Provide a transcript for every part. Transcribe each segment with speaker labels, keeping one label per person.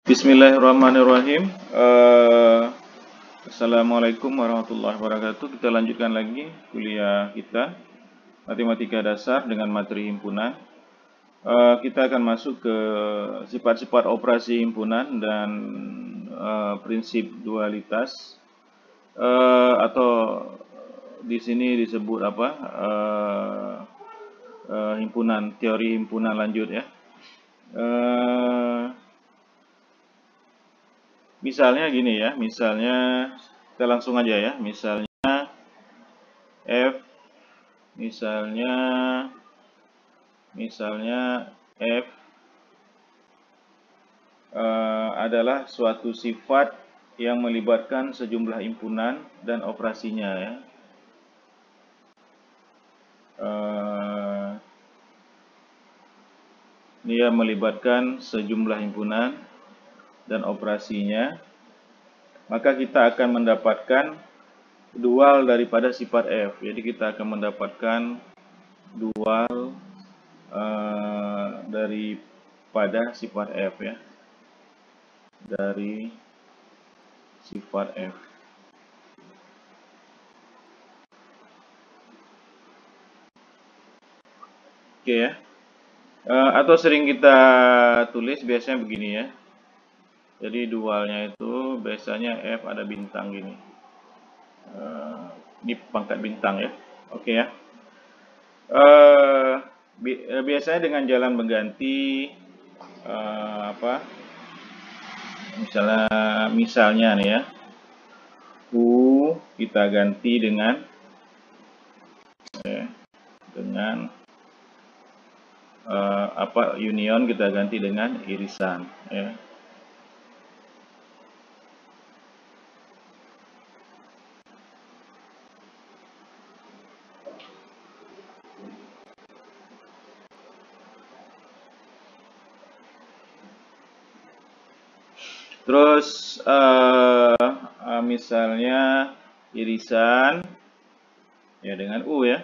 Speaker 1: Bismillahirrahmanirrahim. Assalamualaikum warahmatullahi wabarakatuh. Kita lanjutkan lagi kuliah kita Matematika Dasar dengan materi himpunan. Kita akan masuk ke sifat-sifat operasi himpunan dan prinsip dualitas, atau di sini disebut apa? Himpunan, teori himpunan lanjut ya. Misalnya gini ya, misalnya kita langsung aja ya, misalnya F, misalnya F adalah suatu sifat yang melibatkan sejumlah himpunan dan operasinya ya. Dia melibatkan sejumlah himpunan dan operasinya, maka kita akan mendapatkan dual daripada sifat F. Jadi kita akan mendapatkan dual daripada sifat F ya, dari sifat F. Oke ya. Atau sering kita tulis biasanya begini ya. Jadi dualnya itu biasanya F ada bintang gini. Ini pangkat bintang ya. Oke ya. Biasanya dengan jalan mengganti misalnya nih ya, U kita ganti dengan union kita ganti dengan irisan ya. Terus misalnya irisan ya dengan U ya,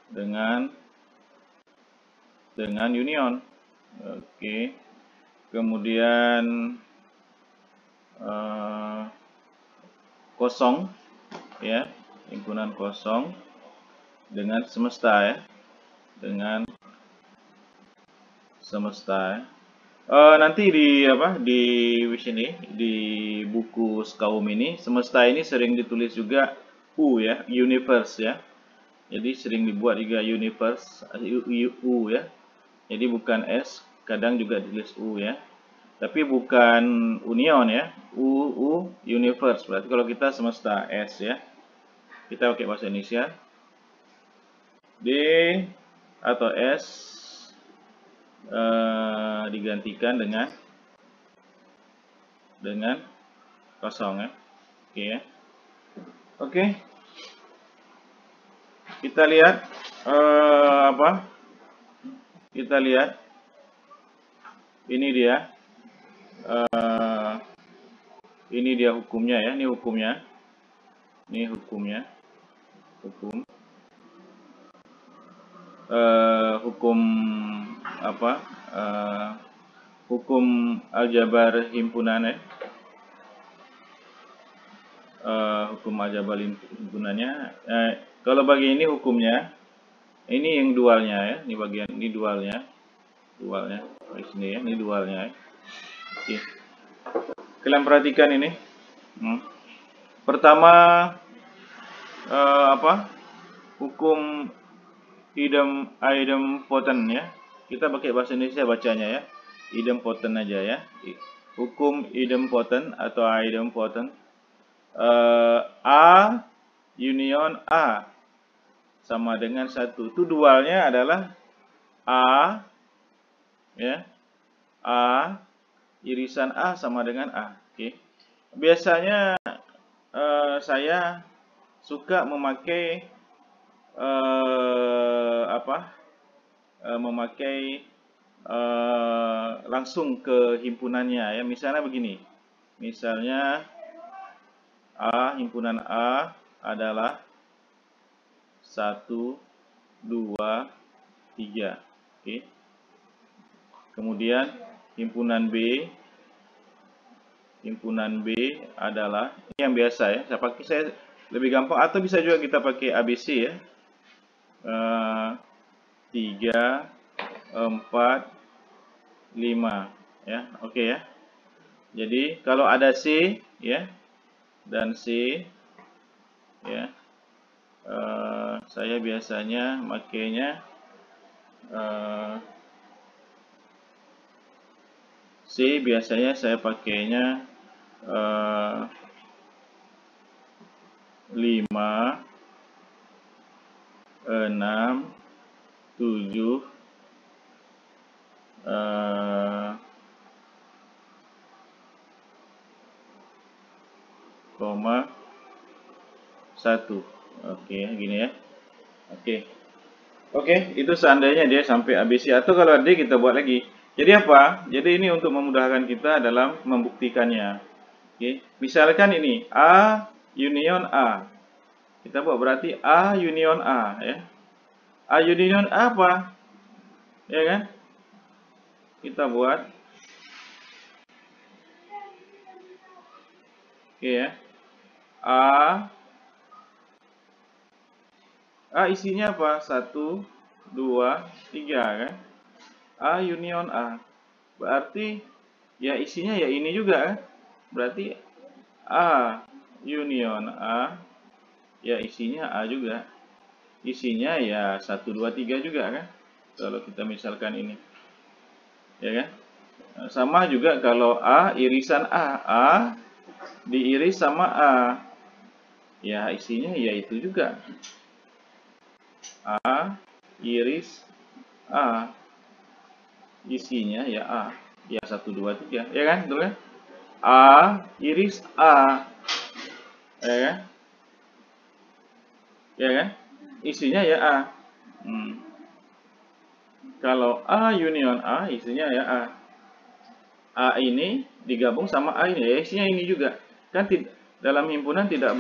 Speaker 1: dengan union. Oke. Kemudian kosong ya, himpunan kosong dengan semesta ya, dengan semesta ya. Nanti di sini di buku Skaum ini semesta ini sering ditulis juga U ya, universe ya. Jadi sering dibuat juga universe U ya. Jadi bukan S, kadang juga ditulis U ya. Tapi bukan union ya. U universe. Berarti kalau kita semesta S ya. Kita pakai bahasa Indonesia. D atau S digantikan dengan kosong ya. Oke ya. Oke. Kita lihat kita lihat ini dia. Ini dia hukumnya ya. Ini hukumnya. Ini hukumnya. Hukum hukum aljabar himpunan ya. Hukum aljabar himpunannya. Kalau bagi ini hukumnya, ini yang dualnya ya. Ini bagian ini dualnya di sini ya. Ini dualnya ya. Oke. Kalian perhatikan ini. Pertama hukum idempotent ya. Kita pakai bahasa Indonesia bacanya ya. Idempotent aja ya. Hukum idempotent atau idempotent. A union A sama dengan 1. Itu dualnya adalah A ya. A irisan A sama dengan A. Oke. Biasanya saya suka memakai langsung ke himpunannya ya. Misalnya begini. Misalnya himpunan A adalah 1, 2, 3. Oke. Kemudian himpunan B himpunan B adalah, ini yang biasa ya, saya lebih gampang, atau bisa juga kita pakai ABC ya. 3, 4, 5 ya, oke ya. Jadi kalau ada C ya dan C ya, saya biasanya makainya C, biasanya saya pakainya 5, 6, 7, 1. Oke, gini ya. Oke, itu seandainya dia sampai ABC, atau kalau D kita buat lagi. Jadi apa? Jadi ini untuk memudahkan kita dalam membuktikannya. Oke, misalkan ini A union A. Kita buat berarti A union A ya. A union A apa? Ya kan? Kita buat. Oke ya. A isinya apa? 1, 2, 3 kan? A union A. Berarti ya isinya ya ini juga kan? Berarti A union A ya isinya A juga. Isinya ya 1, 2, 3 juga kan? Kalau kita misalkan ini. Ya kan? Sama juga kalau A irisan A diiris sama A. Ya isinya ya itu juga. A iris A, isinya ya A, ya 1, 2, 3 ya kan, betul kan? A iris A ya kan, isinya ya A. Kalau A union A isinya ya A ini digabung sama A ini ya isinya ini juga kan. Dalam himpunan tidak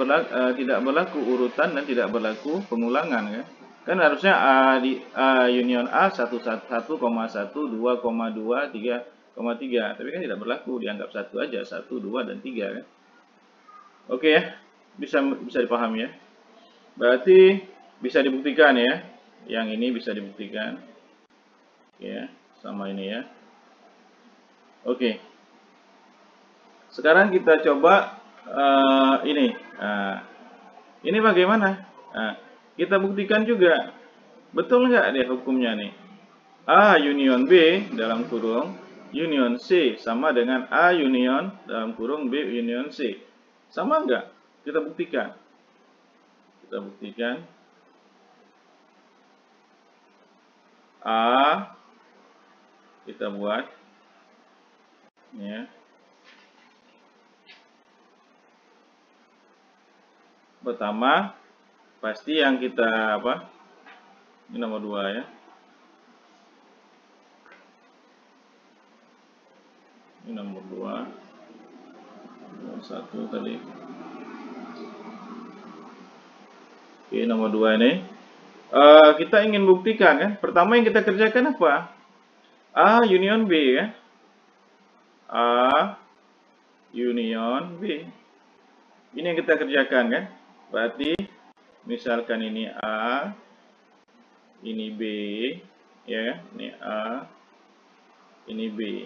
Speaker 1: berlaku urutan dan tidak berlaku pengulangan kan. Kan harusnya A union A 1, 1, 1,1, 2,2, 3,3. Tapi kan tidak berlaku, dianggap 1 aja, 1, 2, dan 3 kan. Oke ya, bisa dipahami ya. Berarti bisa dibuktikan ya. Yang ini bisa dibuktikan. Ya, sama ini ya. Oke. Sekarang kita coba ini. Ini bagaimana? Kita buktikan juga. Betul nggak deh hukumnya nih? A union B dalam kurung union C sama dengan A union dalam kurung B union C. Sama nggak? Kita buktikan. A kita buat ya. Pertama pasti yang kita ini nomor 2 ya. Ini nomor 2. Nomor 1 tadi. Oke, nomor 2 ini. Kita ingin buktikan kan. Pertama yang kita kerjakan apa? A union B ya. A union B. Ini yang kita kerjakan kan. Berarti misalkan ini A, ini B, ya, ini A, ini B.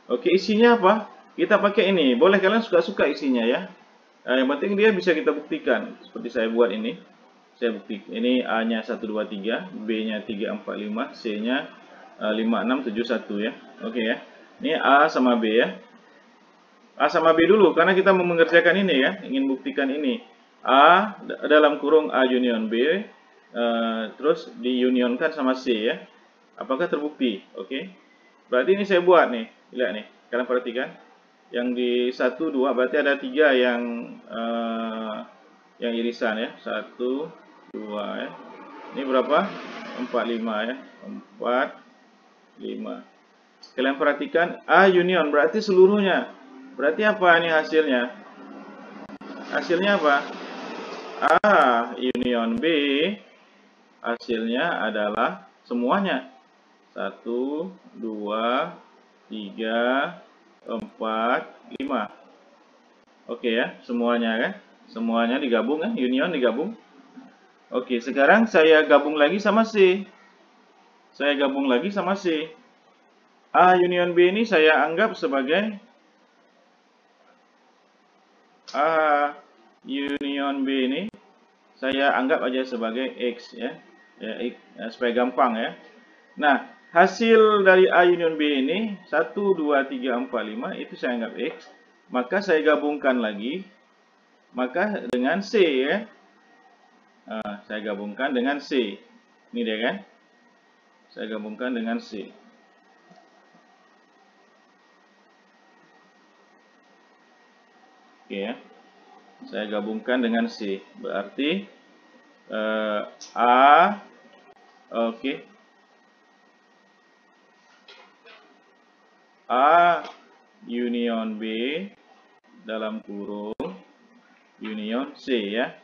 Speaker 1: Oke, isinya apa? Kita pakai ini. Boleh kalian suka-suka isinya ya. Yang penting dia bisa kita buktikan. Seperti saya buat ini. Saya buktikan. Ini A-nya 1, 2, 3, B-nya 3, 4, 5, C-nya 5, 6, 7, 1 ya. Oke ya. Ini A sama B ya. A sama B dulu, karena kita mau mengerjakan ini ya, ingin buktikan ini. A dalam kurung A union B, terus diunionkan sama C ya. Apakah terbukti? Oke. Berarti ini saya buat nih, lihat nih, kalian perhatikan. Yang di 1, 2, berarti ada 3 yang irisan ya. 1, 2 ya. Ini berapa? 4, 5 ya. 4, 5. Kalian perhatikan, A union berarti seluruhnya. Berarti apa ini hasilnya? Hasilnya apa? A union B, hasilnya adalah semuanya. 1, 2, 3, 4, 5. Oke ya, semuanya kan? Semuanya digabung ya, union digabung. Oke, sekarang saya gabung lagi sama C. Saya gabung lagi sama C. A union B ini saya anggap sebagai A union B ini saya anggap aja sebagai X ya. X, ya, supaya gampang ya. Nah, hasil dari A union B ini 1, 2, 3, 4, 5 itu saya anggap X. Maka saya gabungkan lagi maka dengan C ya. Saya gabungkan dengan C. Ini dia kan. Saya gabungkan dengan C. Oke ya. Saya gabungkan dengan C. Berarti A, oke. A union B dalam kurung union C ya.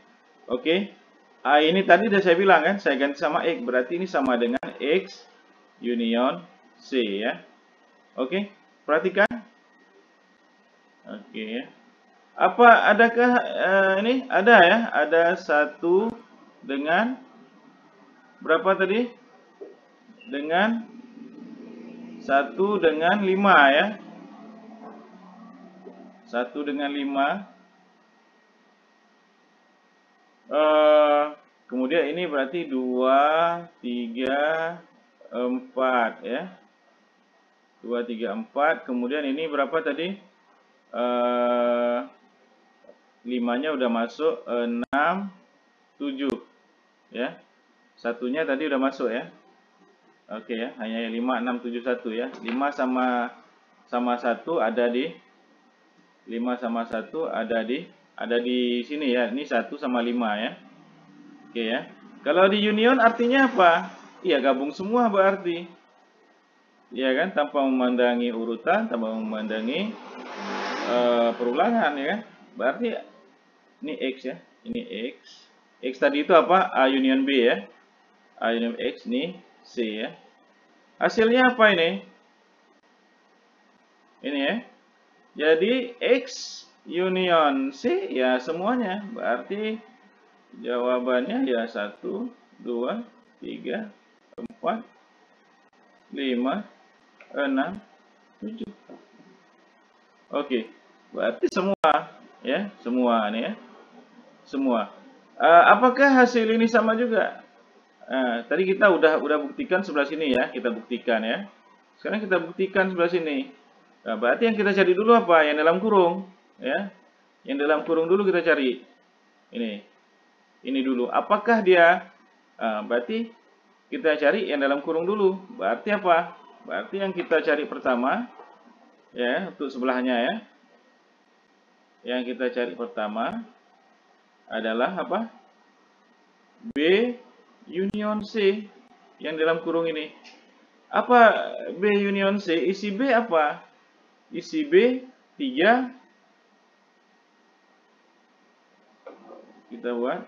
Speaker 1: Oke. A ini tadi sudah saya bilang kan, saya ganti sama X. Berarti ini sama dengan X union C ya. Oke. Perhatikan. Oke ya. Adakah ini? Ada ya. Ada 1 dengan berapa tadi? Dengan 1 dengan 5 ya. 1 dengan 5. Kemudian ini berarti 2, 3, 4 ya. 2, 3, 4. Kemudian ini berapa tadi? 5-nya udah masuk, 6, 7 ya. Satunya tadi udah masuk ya. Oke ya, hanya 5, 6, 7, 1 ya. 5 sama 1 ada di 5 sama 1 ada di sini ya. Ini 1 sama 5 ya. Oke ya. Kalau di union artinya apa? Iya, gabung semua berarti. Iya kan, tanpa memandangi urutan, tanpa memandangi perulangan ya kan. Berarti ini X ya. Ini X. X tadi itu apa? A union B ya. A union X nih C ya. Hasilnya apa ini? Ini ya. Jadi X union C ya semuanya. Berarti jawabannya ya 1, 2, 3, 4, 5, 6, 7. Oke. Berarti semua ya, semua nih ya. Semua. Apakah hasil ini sama juga? Tadi kita udah buktikan sebelah sini ya, kita buktikan ya. Sekarang kita buktikan sebelah sini. Nah, berarti yang kita cari dulu apa? Yang dalam kurung, ya. Yang dalam kurung dulu kita cari. Ini dulu. Apakah dia? Berarti kita cari yang dalam kurung dulu. Berarti apa? Berarti yang kita cari pertama, ya, untuk sebelahnya ya. Yang kita cari pertama adalah apa? B union C yang dalam kurung ini. Apa B union C? Isi B apa? Isi B 3. Kita buat.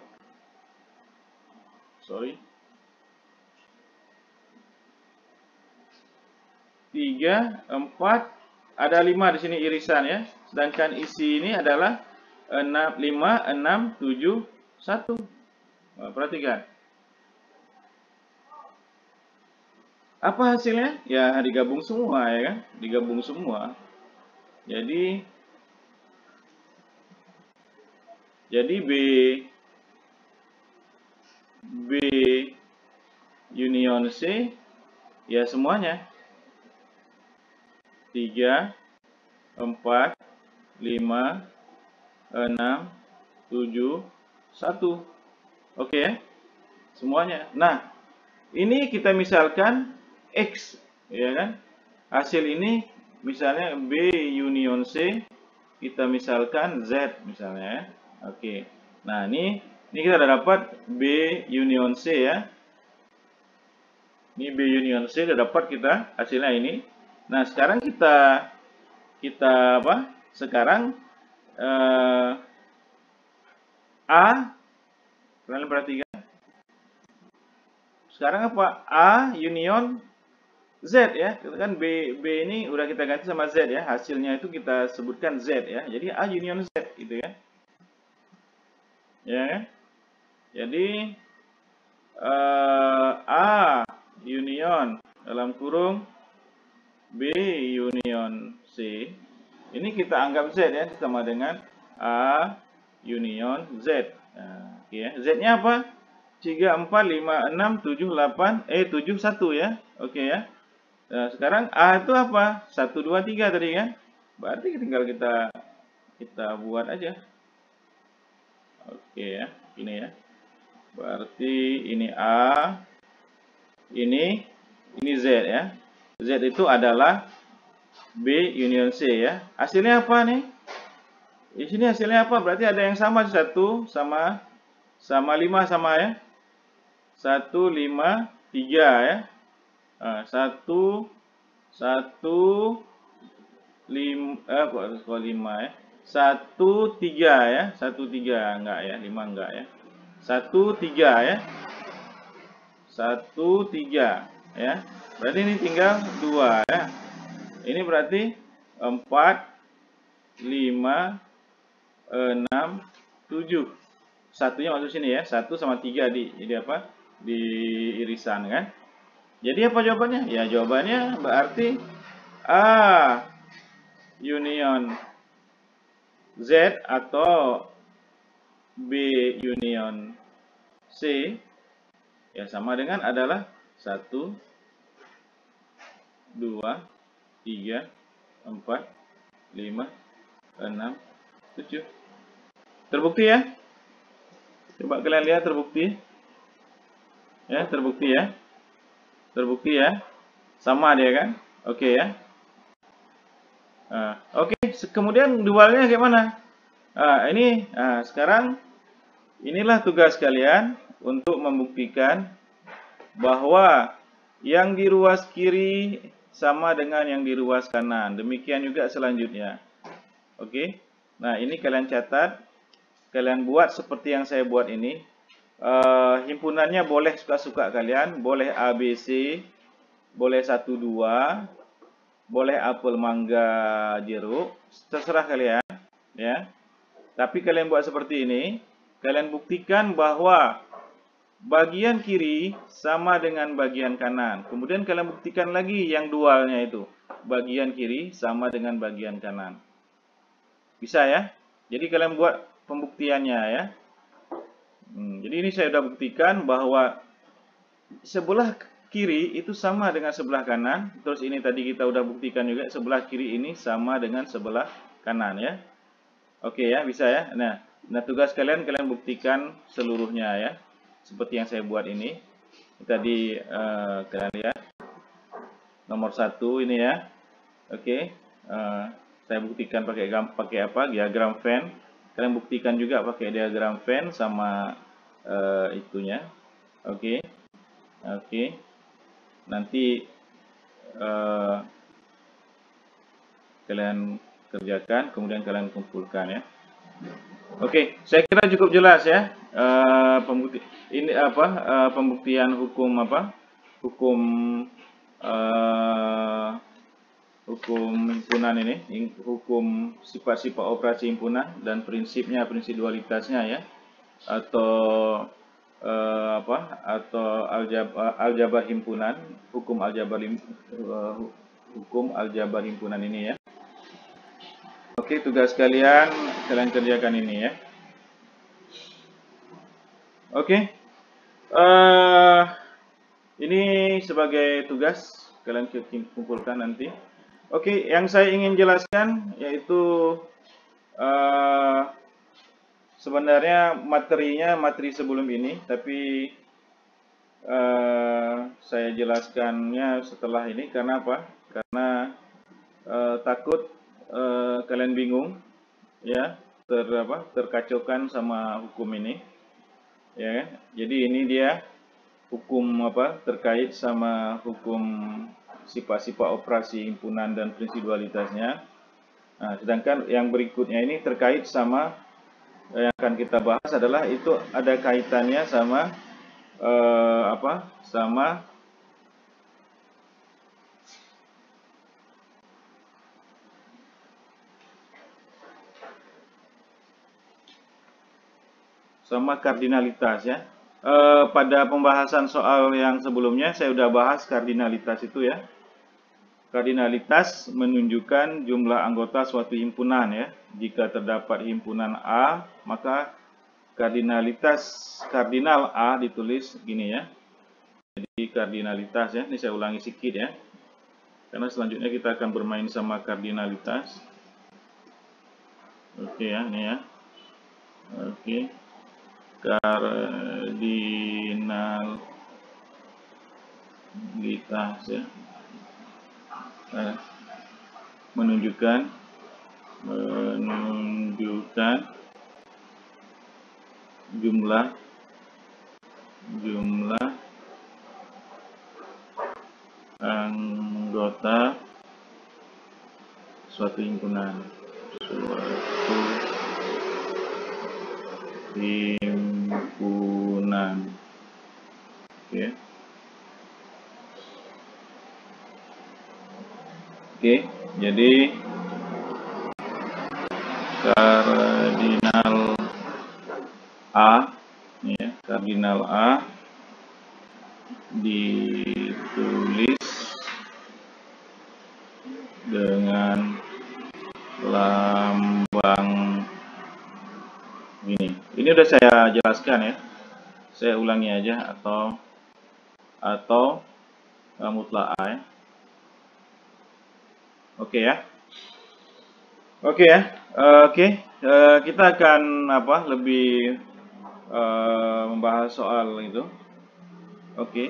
Speaker 1: Sorry. 3, 4, ada 5 di sini irisan ya. Sedangkan isi ini adalah 5, 6, 7, 1. Perhatikan. Apa hasilnya? Ya digabung semua ya kan? Digabung semua. Jadi B union C ya semuanya. 3, 4, 5, 6, 7, 1. Oke ya? Semuanya. Nah, ini kita misalkan X, ya kan? Hasil ini misalnya B union C, kita misalkan Z misalnya ya. Oke. Nah, ini kita udah dapat B union C ya. Ini B union C udah dapat kita hasilnya ini. Nah, sekarang kita apa? Sekarang A, kalian perhatikan. Sekarang apa? A union Z ya, kan B ini udah kita ganti sama Z ya, hasilnya itu kita sebutkan Z ya, jadi A union Z gitu ya. Ya, jadi A union dalam kurung B union C, ini kita anggap Z ya, sama dengan A union Z. Nah, ya. Z-nya apa? 3, 4, 5, 6, 7, 8, 7, 1 ya. Oke ya. Nah, sekarang A itu apa? 1, 2, 3 tadi kan? Berarti tinggal kita buat aja. Oke ya, ini ya. Berarti ini A, ini Z ya. Z itu adalah B union C ya. Hasilnya apa nih? Di sini hasilnya apa? Berarti ada yang sama, 1 sama 5 sama ya. 1, 5, 3 ya. 1, 5 ya. 1, 3 ya. 1, 3 enggak ya. 5 enggak ya. 1, 3 ya. 1, 3 ya. Berarti ini tinggal 2 ya. Ini berarti 4, 5, 6, 7. Satunya masuk sini ya. 1 sama 3 di apa? Di irisan kan. Jadi apa jawabannya? Ya jawabannya berarti A union Z atau B union C ya sama dengan adalah 1, 2, 3, 4, 5, 6, 7. Terbukti ya? Coba kalian lihat terbukti. Ya, terbukti ya. Terbukti ya. Sama dia kan? Oke ya. Oke, kemudian dualnya gimana? Sekarang inilah tugas kalian untuk membuktikan bahwa yang di ruas kiri sama dengan yang di ruas kanan. Demikian juga selanjutnya. Oke. Nah, ini kalian catat. Kalian buat seperti yang saya buat ini. Himpunannya boleh suka-suka kalian. Boleh A, B, C. Boleh 1, 2. Boleh apel, mangga, jeruk. Terserah kalian. Ya. Tapi kalian buat seperti ini. Kalian buktikan bahwa bagian kiri sama dengan bagian kanan. Kemudian kalian buktikan lagi yang dualnya itu. Bagian kiri sama dengan bagian kanan. Bisa ya? Jadi kalian buat pembuktiannya ya. Jadi ini saya sudah buktikan bahwa sebelah kiri itu sama dengan sebelah kanan. Terus ini tadi kita sudah buktikan juga sebelah kiri ini sama dengan sebelah kanan ya. Oke ya, bisa ya. Nah tugas kalian buktikan seluruhnya ya. Seperti yang saya buat ini. Tadi kalian lihat nomor 1 ini ya. Oke. Saya buktikan pakai apa? Diagram Venn. Kalian buktikan juga pakai diagram Venn sama itunya. Oke. Oke. Nanti kalian kerjakan, kemudian kalian kumpulkan ya. Oke, saya kira cukup jelas ya. Pembuktian hukum apa? Hukum himpunan ini, hukum sifat-sifat operasi himpunan dan prinsipnya, prinsip dualitasnya ya, atau aljabar himpunan, hukum aljabar himpunan ini ya. Oke, tugas kalian kerjakan ini ya. Oke, ini sebagai tugas kalian kumpulkan nanti. Oke, yang saya ingin jelaskan yaitu sebenarnya materinya materi sebelum ini, tapi saya jelaskannya setelah ini. Karena apa? Karena takut kalian bingung, ya, terkacaukan sama hukum ini, ya. Jadi ini dia hukum terkait sama hukum sifat-sifat operasi himpunan dan prinsip dualitasnya. Nah, sedangkan yang berikutnya ini terkait sama yang akan kita bahas adalah itu ada kaitannya sama sama kardinalitas ya. Pada pembahasan soal yang sebelumnya saya sudah bahas kardinalitas itu ya. Kardinalitas menunjukkan jumlah anggota suatu himpunan ya. Jika terdapat himpunan A, maka kardinal A ditulis gini ya. Jadi kardinalitas ya, ini saya ulangi sedikit ya. Karena selanjutnya kita akan bermain sama kardinalitas. Oke ya, ini ya. Oke. Kardinalitas ya. Menunjukkan jumlah anggota suatu himpunan. Oke. Oke, jadi kardinal A ya, kardinal A ditulis dengan lambang ini. Ini udah saya jelaskan ya. Saya ulangi aja atau mutlak A ya. Oke ya. Oke ya. Kita akan lebih membahas soal itu. Oke.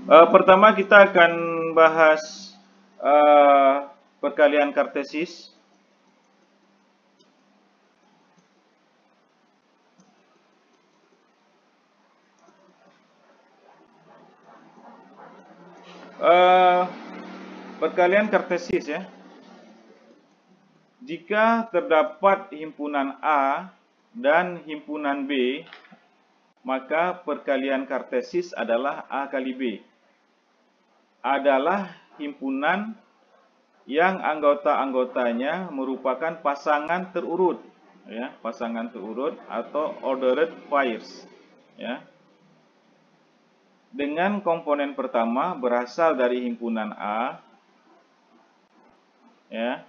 Speaker 1: Pertama kita akan bahas perkalian kartesis. Perkalian kartesis ya. Jika terdapat himpunan A dan himpunan B, maka perkalian kartesis adalah A kali B. Adalah himpunan yang anggota-anggotanya merupakan pasangan terurut, ya, pasangan terurut atau ordered pairs, ya. Dengan komponen pertama berasal dari himpunan A, ya,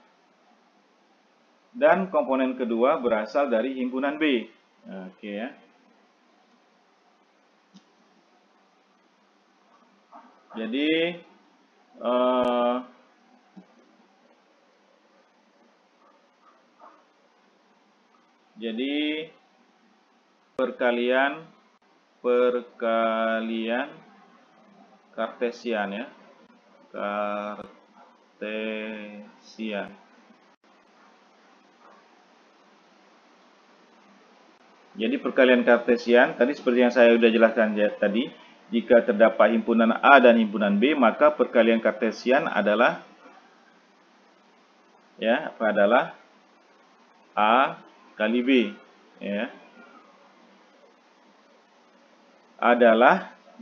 Speaker 1: dan komponen kedua berasal dari himpunan B. Oke ya. Jadi perkalian kartesian ya. Kartesian. Jadi perkalian kartesian tadi seperti yang saya sudah jelaskan tadi, jika terdapat himpunan A dan himpunan B, maka perkalian kartesian adalah A kali B, ya.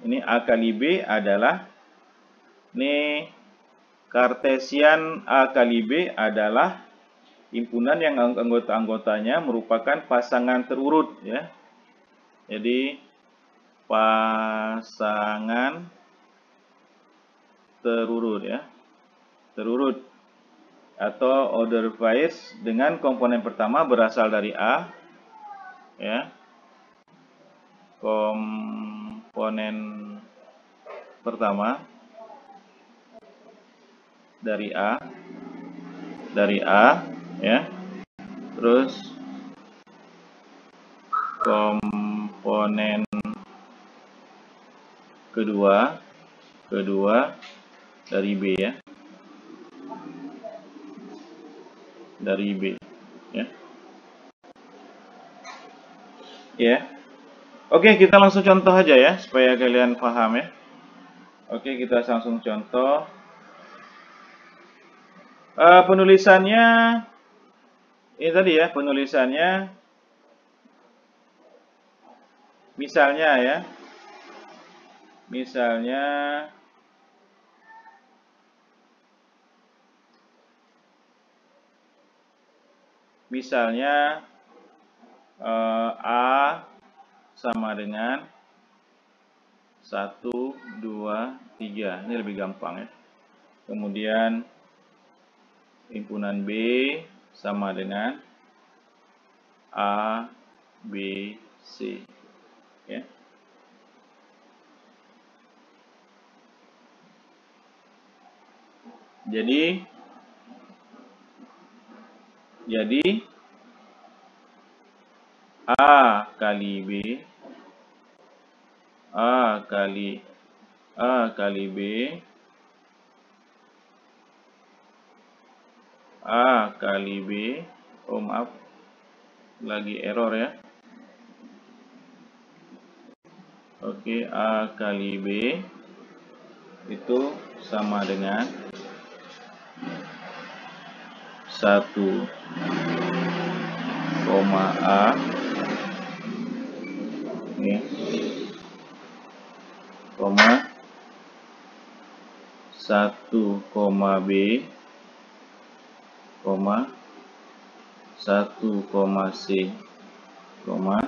Speaker 1: Ini A kali B adalah ini kartesian A kali B adalah himpunan yang anggota-anggotanya merupakan pasangan terurut, ya. Jadi pasangan terurut, ya. Terurut atau order pairs dengan komponen pertama berasal dari A, ya. Komponen pertama dari A, ya. Terus komponen kedua dari B, ya. Dari B, ya. Ya. Oke, kita langsung contoh aja ya supaya kalian paham ya. Oke, kita langsung contoh. Penulisannya ini tadi ya, penulisannya misalnya ya. Misalnya Misalnya A sama dengan 1, 2, 3. Ini lebih gampang ya. Kemudian himpunan B sama dengan A, B, C. Ya. Jadi A kali B, A kali B, A kali B, oh maaf, lagi error ya. Oke, A kali B itu sama dengan 1, A ini, koma 1, B, koma 1, C, koma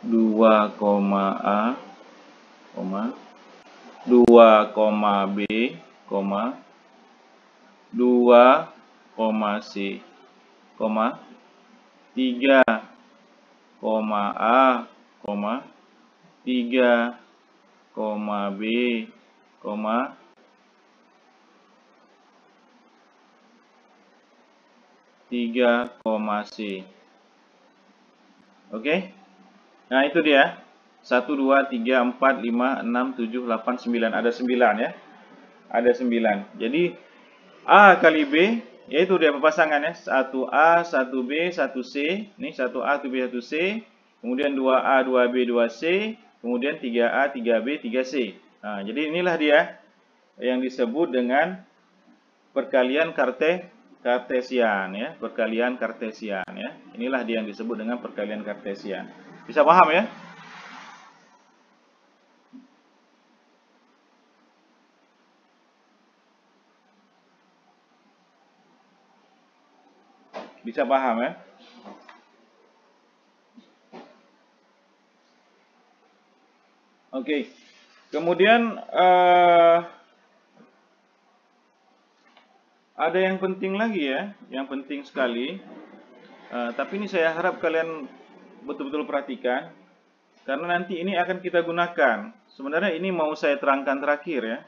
Speaker 1: 2, A, koma 2, B, koma 2, C, koma 3, A, koma 3, B, koma 3, C. Oke. Nah, itu dia. 1, 2, 3, 4, 5, 6, 7, 8, 9. Ada 9 ya. Ada 9. Jadi A kali B, yaitu dia pasangannya 1A, 1B, 1C. Ini 1A, 1B, 1C. Kemudian 2A, 2B, 2C. Kemudian 3A, 3B, 3C. Nah, jadi inilah dia yang disebut dengan perkalian kartesian ya, perkalian kartesian ya. Inilah dia yang disebut dengan perkalian kartesian. Bisa paham ya? Bisa paham ya? Oke. Kemudian ada yang penting lagi ya, yang penting sekali. Tapi ini saya harap kalian betul-betul perhatikan, karena nanti ini akan kita gunakan. Sebenarnya ini mau saya terangkan terakhir ya.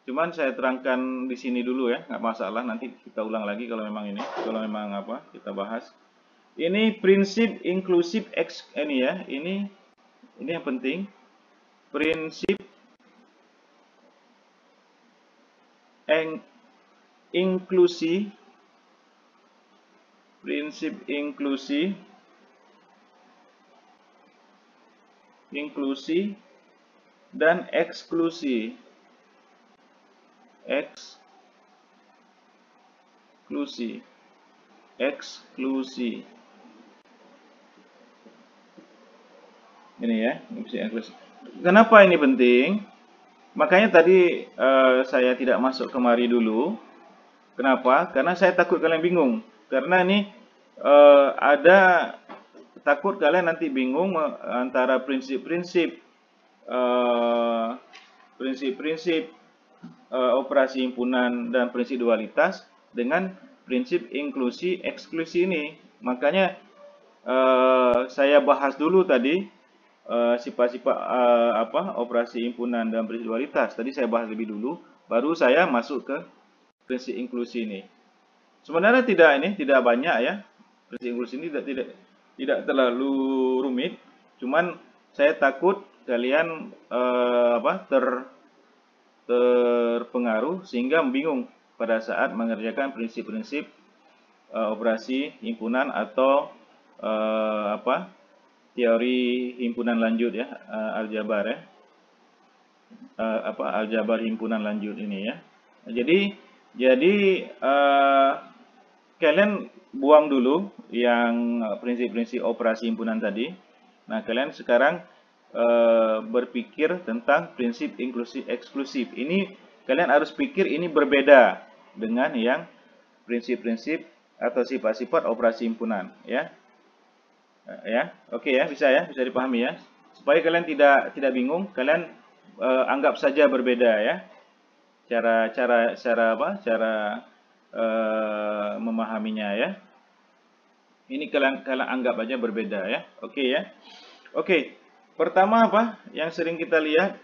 Speaker 1: Cuman saya terangkan di sini dulu ya, nggak masalah. Nanti kita ulang lagi kalau memang ini, kalau memang apa kita bahas. Ini prinsip inklusif ini ya, ini yang penting. Prinsip inklusi, prinsip inklusi dan eksklusi. Eksklusi. Ini ya, eksklusi. Kenapa ini penting? Makanya tadi saya tidak masuk kemari dulu. Kenapa? Karena saya takut kalian bingung. Karena ini ada takut kalian nanti bingung antara prinsip-prinsip operasi himpunan dan prinsip dualitas dengan prinsip inklusi eksklusi ini. Makanya saya bahas dulu tadi sifat-sifat operasi himpunan dan prinsip dualitas. Tadi saya bahas lebih dulu, baru saya masuk ke prinsip inklusi ini. Sebenarnya tidak banyak ya. Prinsip inklusi ini tidak terlalu rumit. Cuman saya takut kalian terpengaruh sehingga bingung pada saat mengerjakan prinsip-prinsip operasi himpunan atau teori himpunan lanjut ya, aljabar ya, aljabar himpunan lanjut ini ya. Jadi kalian buang dulu yang prinsip-prinsip operasi himpunan tadi. Nah, kalian sekarang berpikir tentang prinsip inklusi eksklusif. Ini kalian harus pikir ini berbeda dengan yang prinsip-prinsip atau sifat-sifat operasi himpunan, ya. Ya, oke ya, bisa dipahami ya. Supaya kalian tidak bingung, kalian anggap saja berbeda ya. Cara memahaminya ya. Ini kalian anggap aja berbeda ya. Oke ya. Oke. Pertama apa? Yang sering kita lihat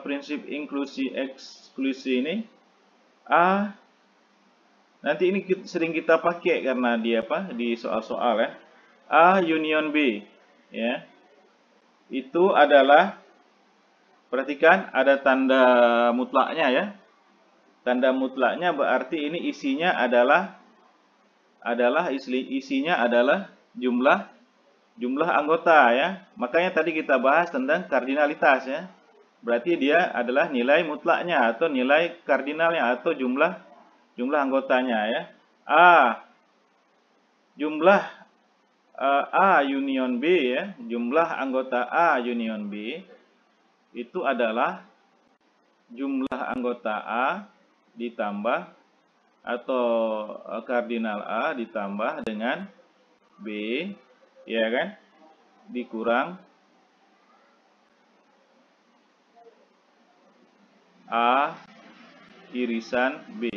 Speaker 1: prinsip inklusi eksklusi ini. Nanti ini sering kita pakai karena dia di soal-soal ya. A union B ya. Itu adalah, perhatikan ada tanda mutlaknya ya. Tanda mutlaknya berarti ini isinya adalah jumlah anggota ya. Makanya tadi kita bahas tentang kardinalitas ya. Berarti dia adalah nilai mutlaknya atau nilai kardinalnya atau jumlah anggotanya ya. Jumlah A union B ya, jumlah anggota A union B itu adalah jumlah anggota A ditambah atau kardinal A ditambah dengan B, ya kan, dikurang A irisan B.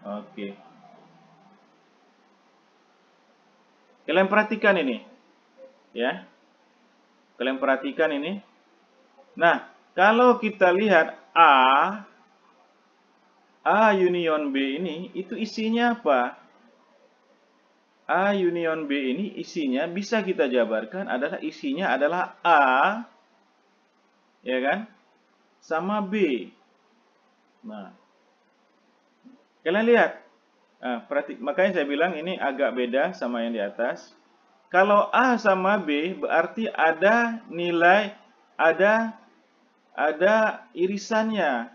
Speaker 1: Oke. Kalian perhatikan ini. Ya. Kalian perhatikan ini. Nah, kalau kita lihat A union B ini, itu isinya apa? A union B ini isinya bisa kita jabarkan isinya adalah A, ya kan, sama B. Nah, kalian lihat. Nah, makanya saya bilang ini agak beda sama yang di atas. Kalau A sama B berarti ada nilai, ada irisannya.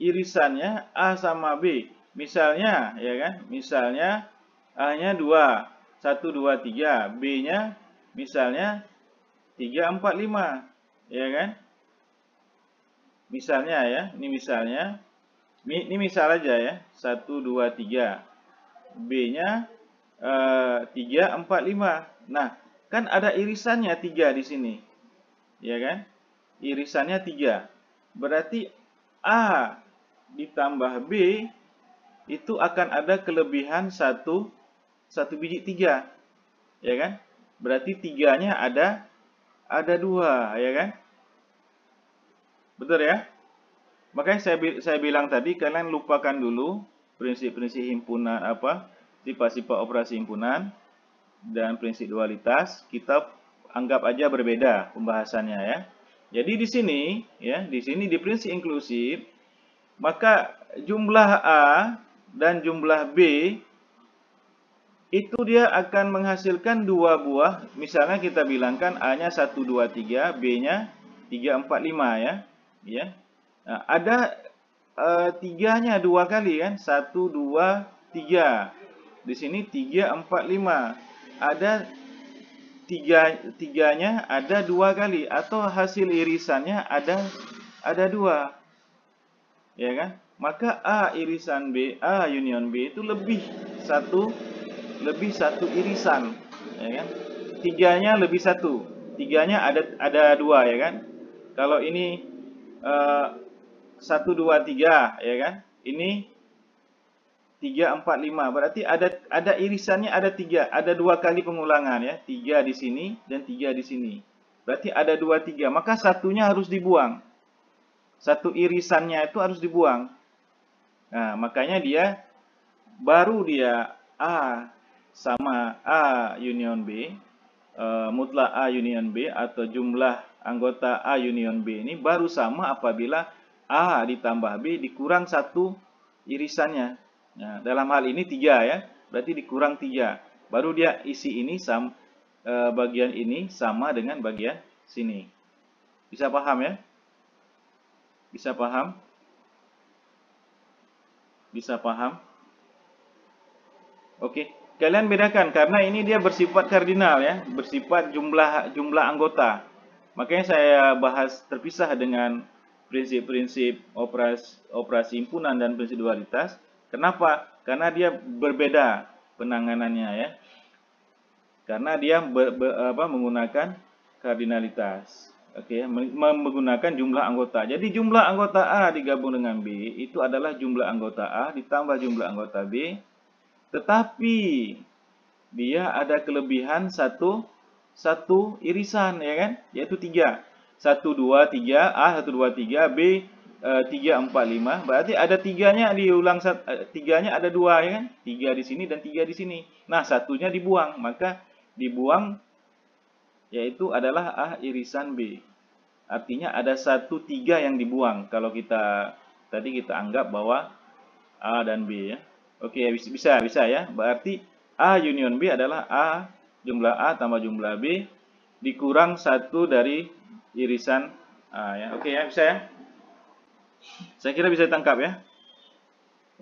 Speaker 1: Irisannya A sama B. Misalnya, ya kan? Misalnya A-nya 2, 1, 2, 3. B-nya misalnya 3, 4, 5. Ya kan? Misalnya ya, ini misalnya. Ini misal aja ya, 1, 2, 3. B-nya 3, 4, 5. Nah, kan ada irisannya 3 di sini. Ya kan? Irisannya 3. Berarti A ditambah B itu akan ada kelebihan 1 biji 3. Ya kan? Berarti 3-nya ada 2, ya kan? Betul ya? Makanya saya bilang tadi, kalian lupakan dulu prinsip-prinsip himpunan sifat-sifat operasi himpunan dan prinsip dualitas. Kita anggap aja berbeda pembahasannya ya. Jadi di sini ya, di prinsip inklusif, maka jumlah A dan jumlah B itu dia akan menghasilkan 2 buah. Misalnya kita bilangkan A-nya 1, 2, 3, B-nya 3, 4, 5 ya. Ya. Nah, ada 3-nya 2 kali kan? 1, 2, 3. Di sini 3, 4, 5. Ada 3-nya ada 2 kali atau hasil irisannya ada 2. Ya kan? Maka A irisan B, A union B itu lebih satu irisan, ya kan? 3-nya lebih 1. 3-nya ada 2, ya kan? Kalau ini 1, 2, 3, ya kan? Ini 3, 4, 5. Berarti ada irisannya ada 3, ada 2 kali pengulangan ya. 3 di sini dan 3 di sini. Berarti ada 2, 3. Maka satunya harus dibuang. Satu irisannya itu harus dibuang. Nah, makanya baru dia A sama A union B, mutlak A union B atau jumlah anggota A union B ini baru sama apabila A ditambah B dikurang 1 irisannya. Nah, dalam hal ini 3 ya, berarti dikurang 3. Baru dia isi ini bagian ini sama dengan bagian sini. Bisa paham ya? Bisa paham? Bisa paham? Oke, kalian bedakan karena ini dia bersifat kardinal ya, bersifat jumlah anggota. Makanya saya bahas terpisah dengan prinsip-prinsip operasi himpunan dan prinsip dualitas. Kenapa? Karena dia berbeda penanganannya ya. Karena dia menggunakan kardinalitas. Oke, menggunakan jumlah anggota. Jadi jumlah anggota A digabung dengan B itu adalah jumlah anggota A ditambah jumlah anggota B. Tetapi dia ada kelebihan satu irisan ya kan, yaitu 3. 1 2 3 A 1 2 3 B 3 4 5. Berarti ada tiganya diulang, tiganya ada 2 ya kan? 3 di sini dan 3 di sini. Nah, satunya dibuang, maka dibuang yaitu adalah A irisan B. Artinya ada 1 3 yang dibuang kalau kita tadi kita anggap bahwa A dan B ya. Oke, bisa ya. Berarti A union B adalah A jumlah A tambah jumlah B dikurang 1 dari irisan A ya. Oke ya, bisa ya. Saya kira bisa ditangkap ya.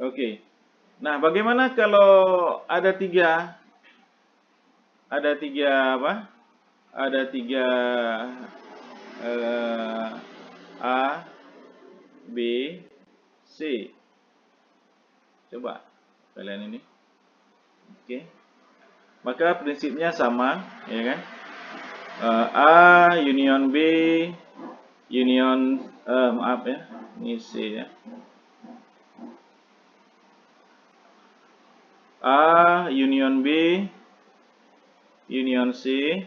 Speaker 1: Oke. Nah, bagaimana kalau ada 3 apa? Ada 3 A, B, C. Coba kalian ini. Oke. Maka prinsipnya sama, ya kan? A union B union maaf ya, ini C ya. A union B union C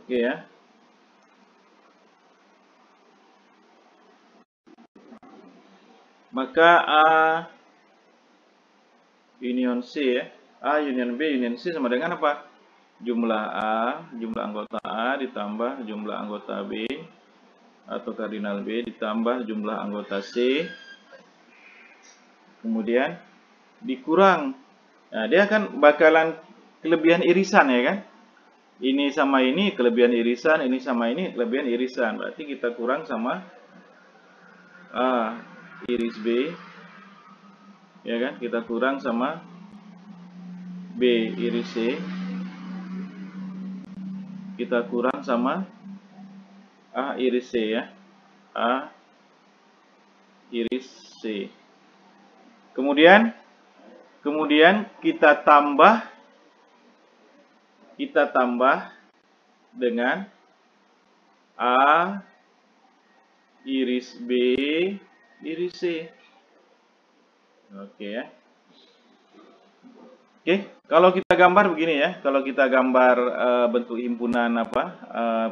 Speaker 1: oke ya. Maka A union C ya. A union B union C sama dengan apa? Jumlah A, jumlah anggota A ditambah jumlah anggota B atau kardinal B ditambah jumlah anggota C. Kemudian dikurang. Nah, dia akan bakalan kelebihan irisan ya kan? Ini sama ini kelebihan irisan, ini sama ini kelebihan irisan. Berarti kita kurang sama A iris B. Ya kan? Kita kurang sama B iris C. Kita kurang sama A iris C ya. A iris C. Kemudian kita tambah dengan A iris B iris C. Oke ya. Oke, kalau kita gambar begini ya. Kalau kita gambar bentuk himpunan apa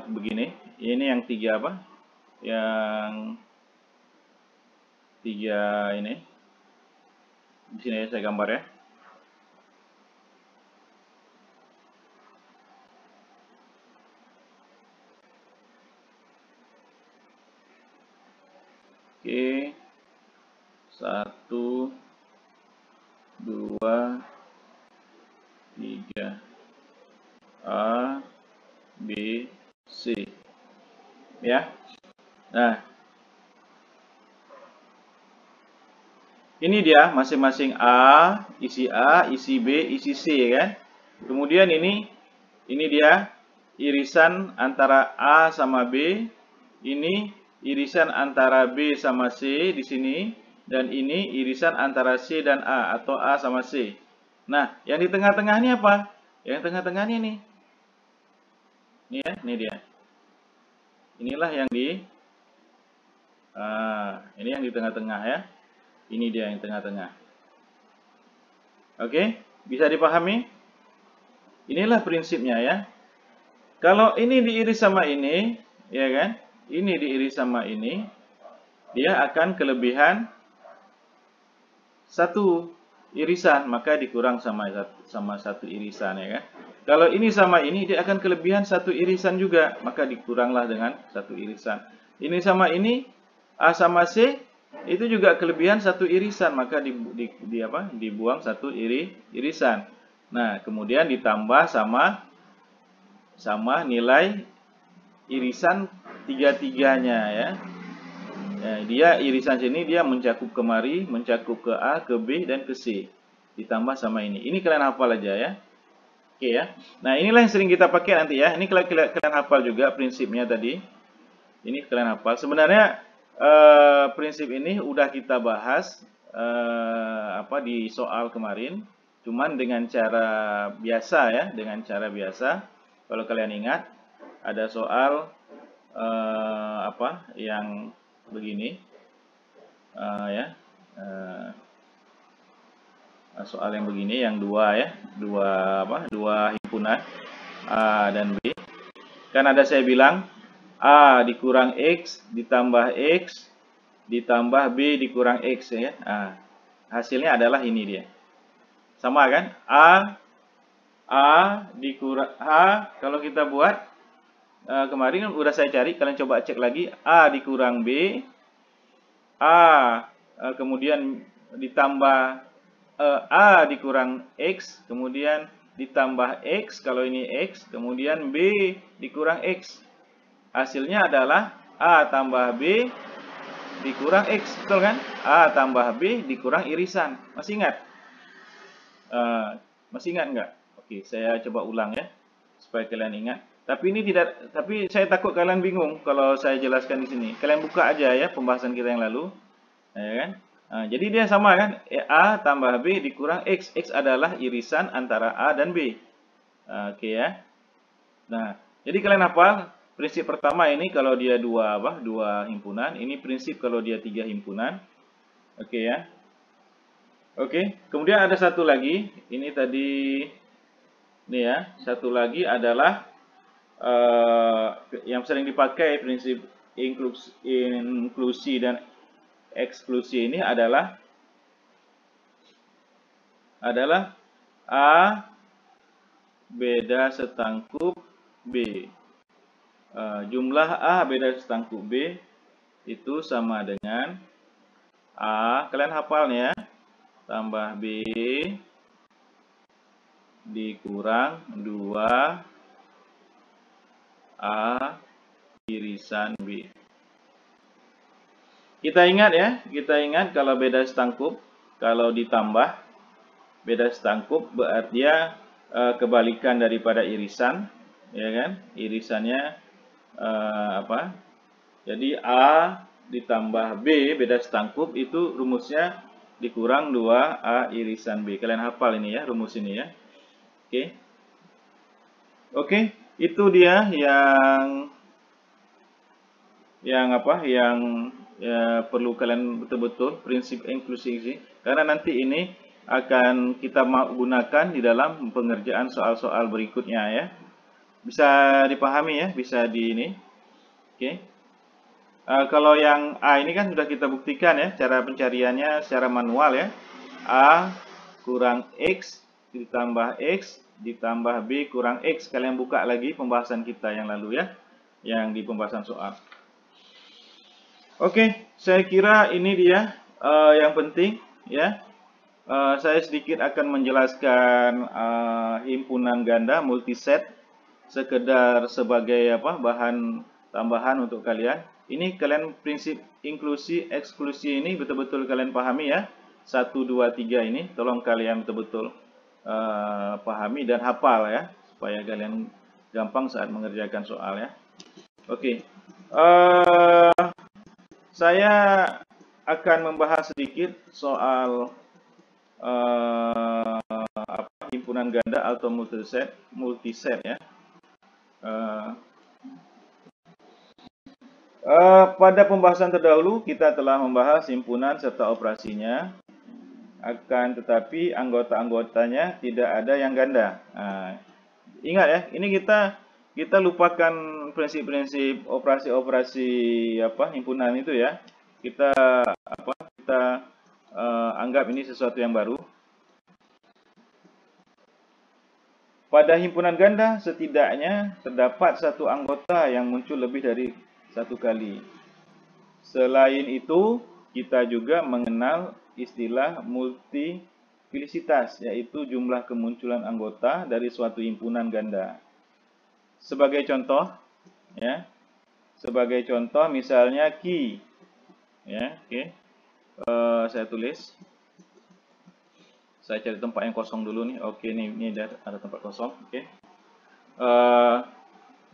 Speaker 1: begini. Ini yang 3 apa? Yang 3 ini. Di sini ya saya gambar ya. Oke. 1 2 3 A B C ya. Nah, ini dia masing-masing A, isi B, isi C kan. Kemudian ini dia irisan antara A sama B, ini irisan antara B sama C di sini, dan ini irisan antara C dan A atau A sama C. Nah, yang di tengah-tengah ini apa? Yang tengah-tengah ini nih. Ini ya, ini dia. Inilah yang di ini yang di tengah-tengah ya. Ini dia yang tengah-tengah. Oke, bisa dipahami? Inilah prinsipnya ya. Kalau ini diiris sama ini, ya kan? Ini diiris sama ini, dia akan kelebihan 1 irisan, maka dikurang sama 1 irisan ya kan. Kalau ini sama ini, dia akan kelebihan 1 irisan juga, maka dikuranglah dengan 1 irisan. Ini sama ini, A sama C, itu juga kelebihan 1 irisan, maka dibuang 1 irisan. Nah, kemudian ditambah sama nilai irisan tiga-tiganya ya. Dia irisan sini dia mencakup kemari, mencakup ke A, ke B, dan ke C. Ditambah sama ini. Ini kalian hafal aja ya. Oke ya. Nah, inilah yang sering kita pakai nanti ya. Ini kalian hafal juga prinsipnya tadi. Ini kalian hafal. Sebenarnya prinsip ini udah kita bahas di soal kemarin. Cuman dengan cara biasa ya, dengan cara biasa. Kalau kalian ingat, ada soal yang begini soal yang begini, yang dua himpunan A dan B. Kan ada saya bilang A dikurang X ditambah X ditambah B dikurang X ya. Hasilnya adalah ini dia. Sama kan? A dikurang A, kalau kita buat kemarin udah saya cari, kalian coba cek lagi. A dikurang B, kemudian ditambah A dikurang X, kemudian ditambah X, kalau ini X, kemudian B dikurang X. Hasilnya adalah A tambah B dikurang X, betul kan? A tambah B dikurang irisan. Masih ingat? Masih ingat nggak? Oke, saya coba ulang ya, supaya kalian ingat. Tapi saya takut kalian bingung kalau saya jelaskan di sini. Kalian buka aja ya pembahasan kita yang lalu, ya kan? Jadi dia sama kan? A tambah B dikurang X. X adalah irisan antara A dan B. Oke ya. Nah, jadi kalian hafal prinsip pertama ini kalau dia dua himpunan. Ini prinsip kalau dia 3 himpunan. Oke ya. Oke. Kemudian ada satu lagi. Ini tadi, nih ya. Satu lagi adalah yang sering dipakai prinsip inklusi dan eksklusi ini adalah A beda setangkup B. Jumlah A beda setangkup B itu sama dengan A, kalian hafal ya, tambah B dikurang 2 A irisan B. Kita ingat kalau beda setangkup, kalau ditambah beda setangkup berarti dia kebalikan daripada irisan, ya kan? Irisannya Jadi A ditambah B beda setangkup itu rumusnya dikurang 2A irisan B. Kalian hafal ini ya, rumus ini ya. Oke, itu dia yang perlu kalian betul-betul prinsip inklusi, karena nanti ini akan kita gunakan di dalam pengerjaan soal-soal berikutnya ya. Bisa dipahami ya, bisa di ini. Kalau yang A ini kan sudah kita buktikan ya, cara pencariannya secara manual ya. A kurang X ditambah X ditambah B kurang X. Kalian buka lagi pembahasan kita yang lalu ya, yang di pembahasan soal. Oke, saya kira ini dia yang penting ya. Saya sedikit akan menjelaskan himpunan ganda multiset sekedar sebagai bahan tambahan untuk kalian. Ini kalian prinsip inklusi eksklusi ini betul-betul kalian pahami ya. 1, 2, 3 ini tolong kalian betul-betul pahami dan hafal ya, supaya kalian gampang saat mengerjakan soal ya. Oke. Saya akan membahas sedikit soal himpunan ganda atau multiset ya. Pada pembahasan terdahulu kita telah membahas himpunan serta operasinya, akan tetapi anggota-anggotanya tidak ada yang ganda. Ingat ya, ini kita lupakan prinsip-prinsip operasi-operasi himpunan itu ya. Kita anggap ini sesuatu yang baru. Pada himpunan ganda setidaknya terdapat satu anggota yang muncul lebih dari satu kali. Selain itu, kita juga mengenal istilah multi multiplisitas, yaitu jumlah kemunculan anggota dari suatu himpunan ganda. Sebagai contoh, ya, sebagai contoh misalnya Ki, ya, oke, saya tulis, saya cari tempat yang kosong dulu nih. Oke, ini ada tempat kosong, oke.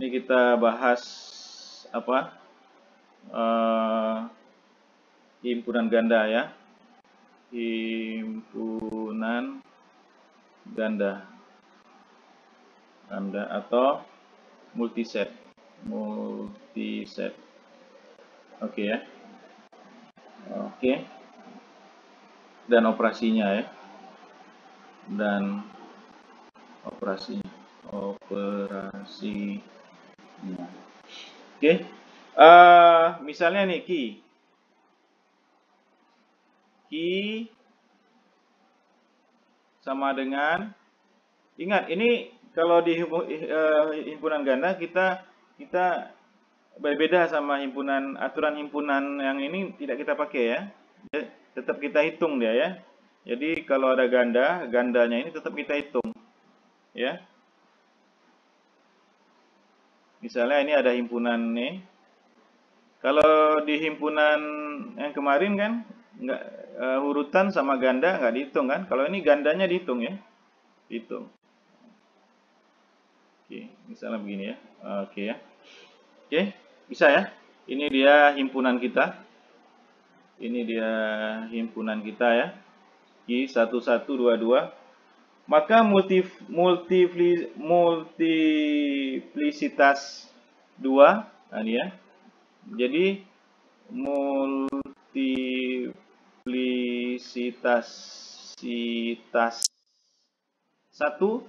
Speaker 1: Ini kita bahas apa? Himpunan ganda ya. Himpunan ganda atau multiset. Oke ya. Oke. Dan operasinya ya. Dan operasinya. Oke. Misalnya nih Ki sama dengan, ingat ini kalau di himpunan ganda kita berbeda sama aturan himpunan yang ini tidak kita pakai ya. Tetap kita hitung dia ya. Jadi kalau ada gandanya ini tetap kita hitung ya. Misalnya ini ada himpunan nih. Kalau di himpunan yang kemarin kan nggak urutan sama ganda nggak dihitung kan. Kalau ini gandanya dihitung ya. Dihitung. Oke, misalnya begini ya. Oke ya. Oke, bisa ya. Ini dia himpunan kita. Ya. Ki 1122. Maka multiplisitas 2, nah ini ya. Jadi multiplisitas 1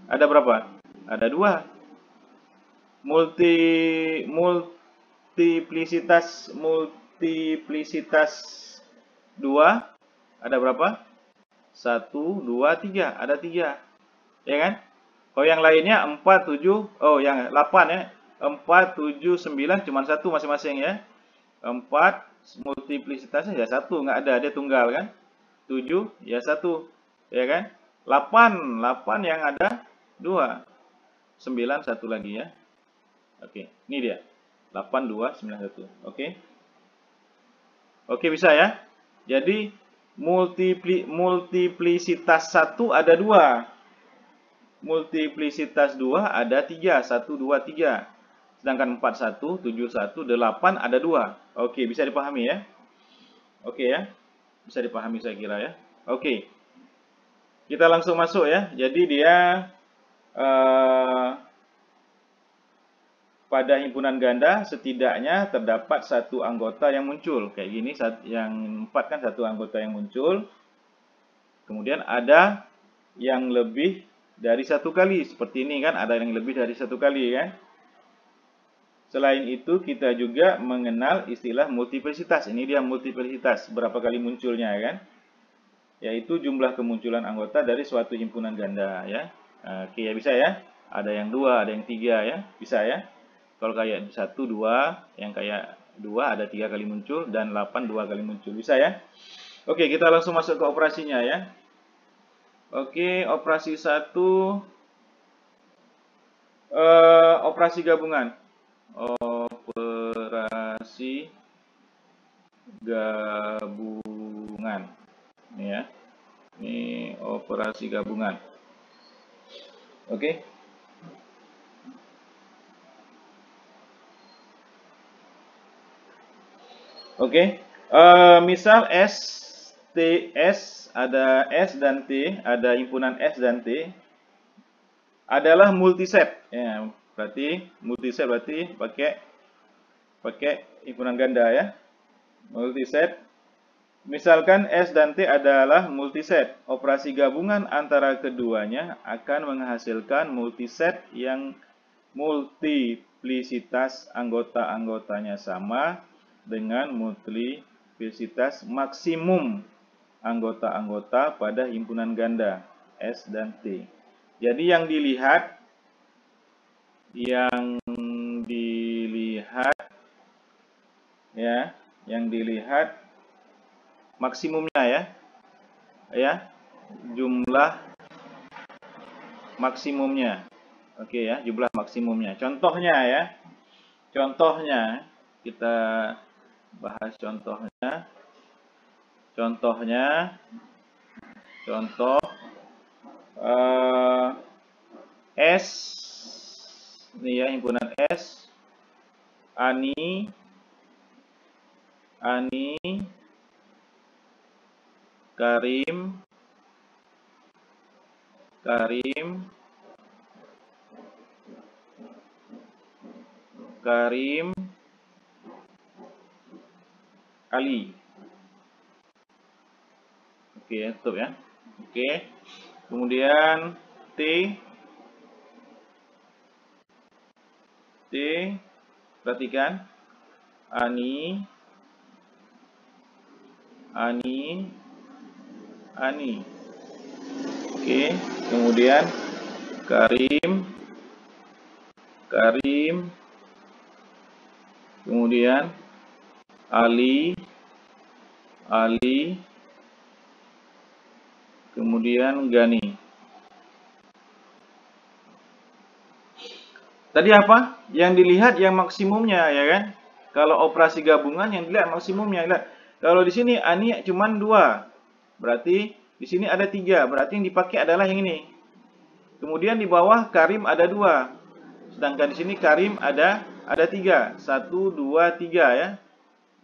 Speaker 1: ada berapa? Ada 2. Multiplisitas 2 ada berapa? 1, 2, 3. Ada 3. Ya kan? Kalau yang lainnya 4, 7. Oh, yang 8 ya. 4, 7, 9 cuma 1 masing-masing ya. 4 multiplisitasnya ya 1, nggak ada, dia tunggal kan. 7 ya 1. Ya kan? 8 yang ada 2. 9 1 lagi ya. Oke, ini dia. 8, 2, 9, 1. Oke. Oke, bisa ya. Jadi multiplisitas 1 ada 2. Multiplisitas 2 ada 3. 1, 2, 3. Sedangkan 4, 1, 7, 1, 8 ada 2. Oke, bisa dipahami ya. Oke ya. Bisa dipahami saya kira ya. Oke. Kita langsung masuk ya. Jadi dia pada himpunan ganda setidaknya terdapat 1 anggota yang muncul. Kayak gini, yang 4 kan 1 anggota yang muncul. Kemudian ada yang lebih dari 1 kali. Seperti ini kan, ada yang lebih dari 1 kali kan. Selain itu kita juga mengenal istilah multiplisitas. Ini dia multiplisitas, berapa kali munculnya kan. Yaitu jumlah kemunculan anggota dari suatu himpunan ganda ya. Oke ya, bisa ya. Ada yang 2, ada yang 3 ya. Bisa ya. Kalau kayak 1, 2, yang kayak 2 ada 3 kali muncul, dan 8 2 kali muncul. Bisa ya? Oke, kita langsung masuk ke operasinya ya. Oke, operasi 1. Operasi gabungan. Operasi gabungan. Ini ya. Ini operasi gabungan. Oke. Oke, misal ada S dan T, ada himpunan S dan T, adalah multiset. Ya, berarti multiset berarti pakai himpunan ganda ya. Multiset. Misalkan S dan T adalah multiset. Operasi gabungan antara keduanya akan menghasilkan multiset yang multiplisitas anggota-anggotanya sama dengan multiplisitas maksimum anggota-anggota pada himpunan ganda S dan T. Jadi yang dilihat maksimumnya ya. ya, jumlah maksimumnya. Oke ya, jumlah maksimumnya. Contohnya ya. Contohnya kita bahas contohnya. Contohnya contoh S ini ya, himpunan S Ani Karim Ali. Oke, tutup ya. Oke. Kemudian T, perhatikan. Ani. Oke. Kemudian Karim. Kemudian Ali. Kemudian Gani. Tadi apa? Yang dilihat yang maksimumnya, ya kan? Kalau operasi gabungan yang dilihat maksimumnya. Lihat. Kalau di sini Ani cuma 2. Berarti di sini ada 3. Berarti yang dipakai adalah yang ini. Kemudian di bawah Karim ada 2. Sedangkan di sini Karim ada 3. 1, 2, 3 ya.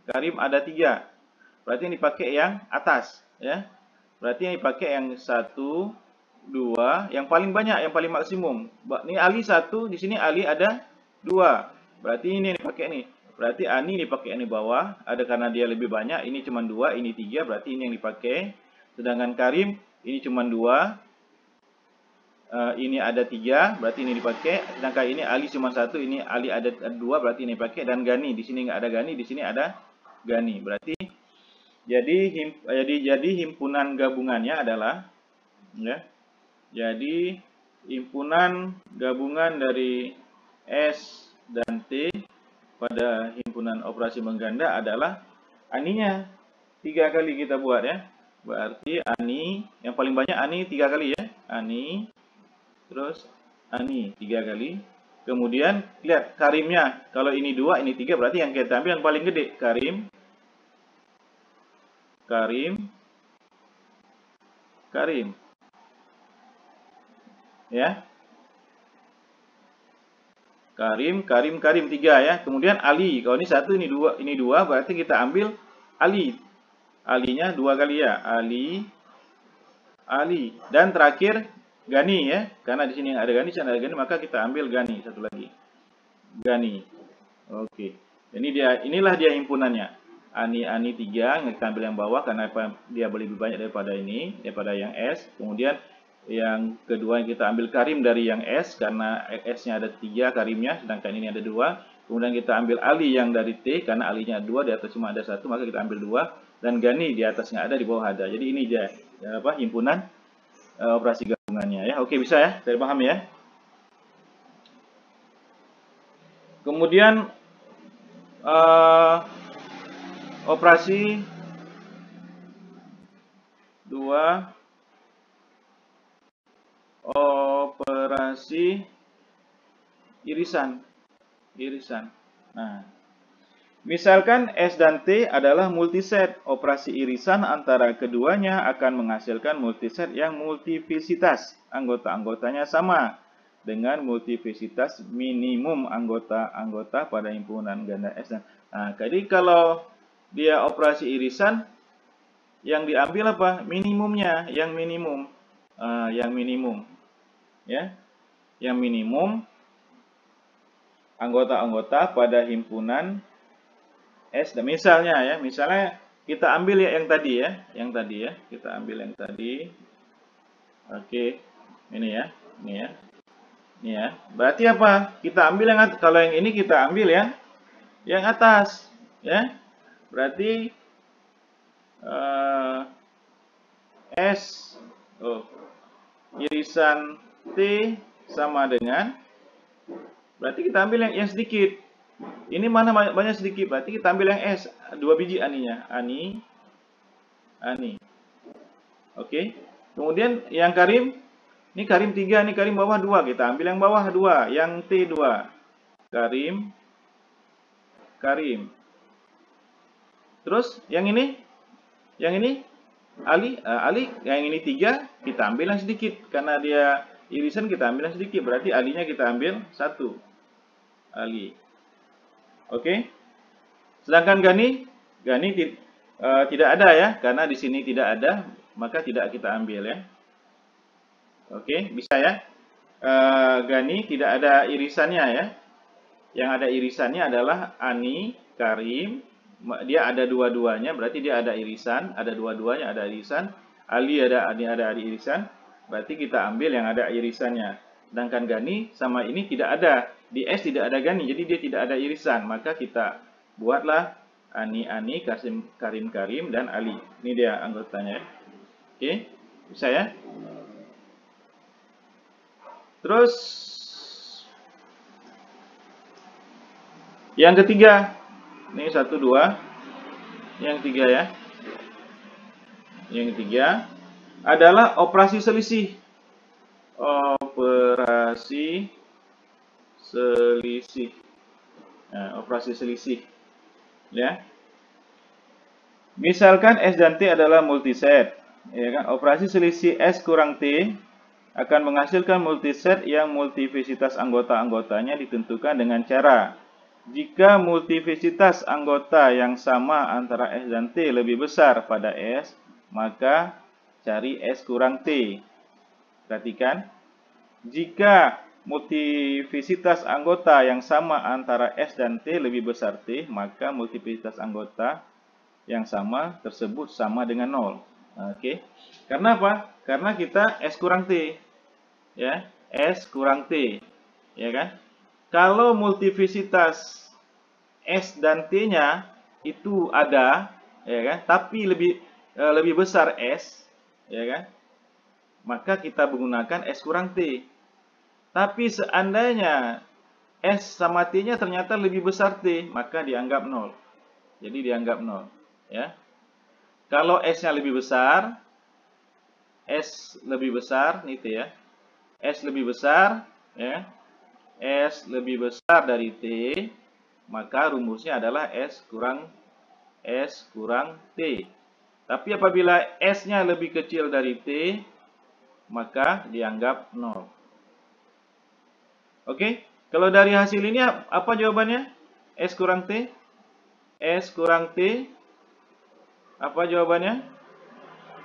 Speaker 1: Karim ada 3. Berarti yang dipakai yang atas, ya. Berarti yang dipakai yang 1, 2, yang paling banyak, yang paling maksimum. Ini Ali 1, di sini Ali ada 2. Berarti ini yang dipakai nih. Berarti Ani dipakai yang di bawah, ada karena dia lebih banyak, ini cuma 2, ini 3, berarti ini yang dipakai. Sedangkan Karim ini cuma 2. Ini ada 3, berarti ini dipakai. Sedangkan ini Ali cuma 1, ini Ali ada 2, berarti ini dipakai. Dan Gani, di sini nggak ada Gani, di sini ada Gani. Berarti jadi himpunan gabungannya adalah, ya. Jadi himpunan gabungan dari S dan T pada himpunan operasi mengganda adalah Aninya 3 kali kita buat ya. Berarti Ani yang paling banyak Ani 3 kali ya. Ani, terus Ani 3 kali. Kemudian lihat Karimnya, kalau ini 2, ini 3, berarti yang kita ambil yang paling gede Karim. Ya. Karim 3 ya. Kemudian Ali. Kalau ini 1, ini 2, berarti kita ambil Ali. Alinya 2 kali ya. Ali. Dan terakhir Gani ya. Karena di sini ada Gani, di sana ada Gani, maka kita ambil Gani satu lagi. Gani. Oke. Inilah dia himpunannya. Ani 3, kita ambil yang bawah karena dia lebih banyak daripada yang S. Kemudian yang kedua kita ambil Karim dari yang S karena S-nya ada 3 Karimnya, sedangkan ini ada 2. Kemudian kita ambil Ali yang dari T karena Ali-nya 2, di atas cuma ada 1, maka kita ambil 2. Dan Gani di atasnya ada, di bawah ada. Jadi ini dia himpunan operasi gabungannya ya. Oke, bisa ya? Saya paham ya. Kemudian operasi 2, operasi irisan. Nah, misalkan S dan T adalah multiset. Operasi irisan antara keduanya akan menghasilkan multiset yang multiplisitas anggota-anggotanya sama dengan multiplisitas minimum anggota-anggota pada himpunan ganda S. Nah, jadi kalau dia operasi irisan, yang diambil apa? Minimumnya, yang minimum. Ya. Yang minimum anggota-anggota pada himpunan S. Dan misalnya kita ambil ya yang tadi ya. Kita ambil yang tadi. Oke. Ini ya. Berarti apa? Kita ambil kalau yang ini kita ambil ya yang atas, ya. Berarti S irisan T sama dengan, berarti kita ambil yang sedikit. Ini mana banyak sedikit, berarti kita ambil yang S, 2 biji Aninya. Ani. Oke. Kemudian yang Karim, ini Karim 3, ini Karim bawah 2. Kita ambil yang bawah 2, yang T 2. Karim, Karim. Terus yang ini Ali, Ali yang ini 3, kita ambil yang sedikit. Karena dia irisan kita ambil yang sedikit. Berarti alinya kita ambil 1. Ali. Oke. Sedangkan Gani tidak ada ya. Karena di sini tidak ada, maka tidak kita ambil ya. Oke, bisa ya. Gani tidak ada irisannya ya. Yang ada irisannya adalah Ani, Karim. Dia ada dua-duanya, berarti dia ada irisan. Ada dua-duanya, ada irisan. Ali ada irisan. Berarti kita ambil yang ada irisannya. Sedangkan Gani sama ini tidak ada. Di S tidak ada Gani, jadi dia tidak ada irisan. Maka kita buatlah Ani, Karim, dan Ali. Ini dia anggotanya. Oke, bisa ya. Terus yang ketiga, ini 1, 2. Yang ketiga ya. Yang ketiga adalah operasi selisih. Operasi selisih. Nah, operasi selisih. Ya. Misalkan S dan T adalah multiset. Ya kan? Operasi selisih S kurang T akan menghasilkan multiset yang multivisitas anggota-anggotanya ditentukan dengan cara jika multivisitas anggota yang sama antara S dan T lebih besar pada S, maka cari S kurang T. Perhatikan, jika multivisitas anggota yang sama antara S dan T lebih besar T, maka multivisitas anggota yang sama tersebut sama dengan 0. Oke. Karena apa? Karena kita S kurang T. Ya, S kurang T. Ya kan? Kalau multivisitas S dan T-nya itu ada, ya kan? Tapi lebih besar S, ya kan? Maka kita menggunakan S kurang T. Tapi seandainya S sama T-nya ternyata lebih besar T, maka dianggap 0. Jadi dianggap 0, ya. Kalau S-nya lebih besar, nih T ya. S lebih besar, ya. S lebih besar dari T, maka rumusnya adalah S kurang T. Tapi apabila S-nya lebih kecil dari T, maka dianggap 0. Oke, kalau dari hasil ini apa jawabannya? S kurang T? S kurang T, apa jawabannya?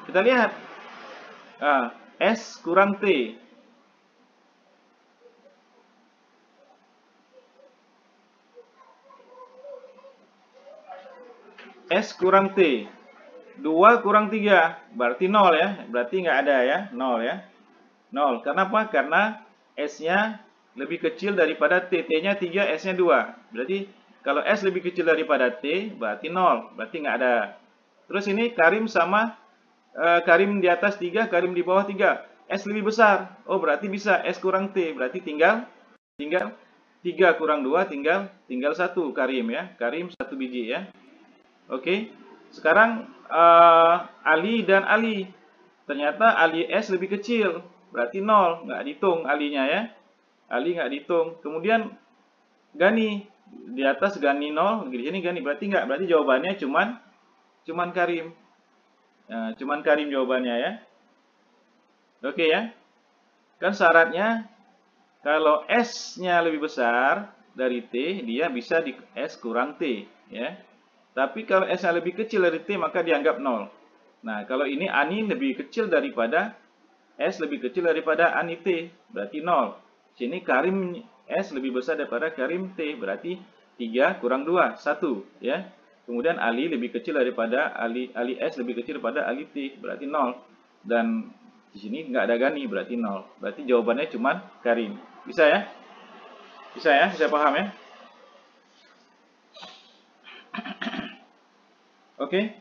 Speaker 1: Kita lihat. S kurang T. S kurang T. 2 kurang 3. Berarti 0 ya. Berarti nggak ada ya. 0 ya. 0. Kenapa? Karena S-nya lebih kecil daripada T. T-nya 3, S-nya 2. Berarti kalau S lebih kecil daripada T, berarti 0. Berarti nggak ada. Terus ini Karim sama Karim di atas 3, Karim di bawah 3. S lebih besar. Oh, berarti bisa S kurang T. Berarti tinggal 3 kurang 2, tinggal 1 Karim ya. Karim 1 biji ya. Oke. Sekarang Ali dan Ali. Ternyata Ali S lebih kecil. Berarti 0. Nggak dihitung alinya ya. Ali nggak dihitung. Kemudian Gani. Di atas Gani 0. Di sini Gani. Berarti nggak. Berarti jawabannya cuman Karim. Nah, cuman Karim jawabannya ya. Oke ya. Kan syaratnya kalau S-nya lebih besar dari T, dia bisa di S kurang T ya. Tapi kalau S-nya lebih kecil dari T, maka dianggap 0. Nah, kalau ini Ani lebih kecil daripada S lebih kecil daripada Ani T, berarti 0. Sini Karim S lebih besar daripada Karim T, berarti 3 kurang 2, 1. Ya. Kemudian Ali lebih kecil daripada Ali S lebih kecil daripada Ali T, berarti 0. Dan di sini nggak ada Gani, berarti 0. Berarti jawabannya cuma Karim. Bisa ya? Bisa ya? Bisa paham ya? Oke.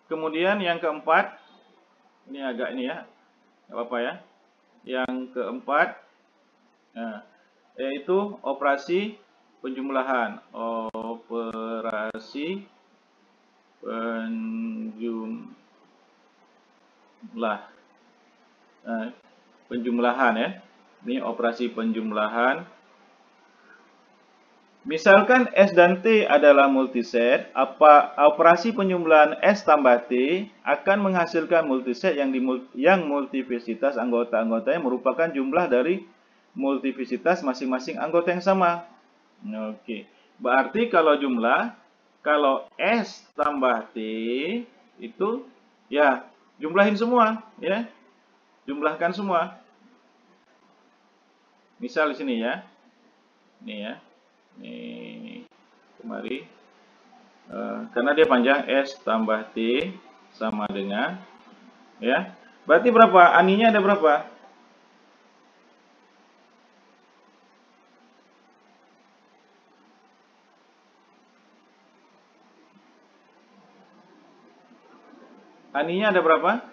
Speaker 1: Kemudian yang keempat, ini agak ini ya, nggak apa-apa ya. Yang keempat, yaitu operasi penjumlahan. Operasi lah. Penjumlahan ya. Ini operasi penjumlahan. Misalkan S dan T adalah multiset, operasi penjumlahan S tambah T akan menghasilkan multiset yang multiplicitas anggota-anggotanya merupakan jumlah dari multiplicitas masing-masing anggota yang sama. Oke. Berarti kalau S tambah T itu ya jumlahin semua ya. Jumlahkan semua. Misal di sini ya. Nih ya. Nih, kemari. Karena dia panjang, S tambah T sama dengan, ya. Berarti berapa? Aninya ada berapa? Aninya ada berapa?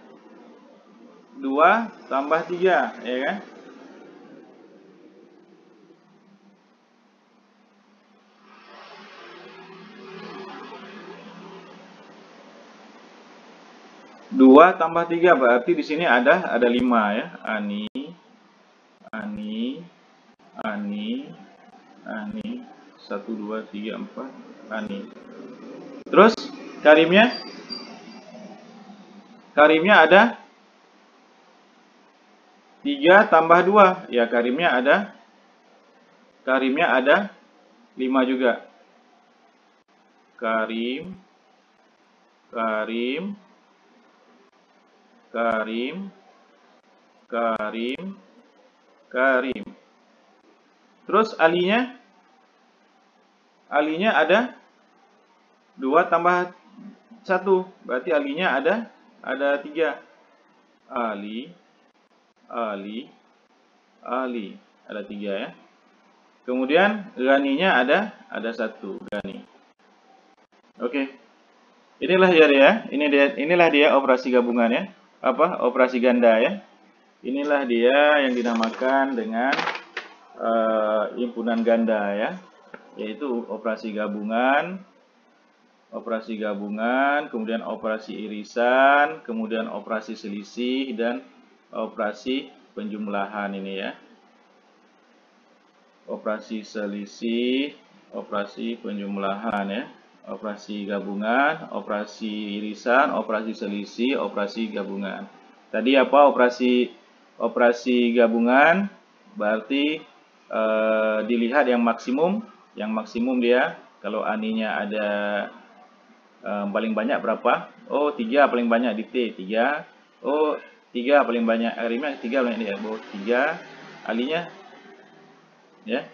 Speaker 1: 2 tambah 3, ya kan? 2 tambah 3 berarti di sini ada 5 ya. Ani, Ani, Ani, Ani. 1, 2, 3, 4. Ani. Terus karimnya? Karimnya ada 3 tambah 2. Ya, karimnya ada 5 juga. Karim, Karim, Karim, Karim, Karim. Terus alinya? Alinya ada 2 tambah 1. Berarti alinya ada 3. Ali, Ali, Ali. Ada 3 ya. Kemudian ganinya ada 1. Gani. Oke. Inilah dia. Inilah dia operasi gabungan ya. Operasi ganda ya. Inilah dia yang dinamakan dengan himpunan ganda ya, yaitu operasi gabungan, kemudian operasi irisan, kemudian operasi selisih dan operasi penjumlahan ini ya. Operasi selisih, operasi penjumlahan ya. Operasi gabungan, operasi irisan, operasi selisih, operasi gabungan. Tadi apa operasi gabungan? Berarti dilihat yang maksimum dia kalau aninya ada paling banyak berapa? Oh, 3 paling banyak di T, 3. Oh, 3 paling banyak arimnya 3 paling banyak di 3 alinya ya.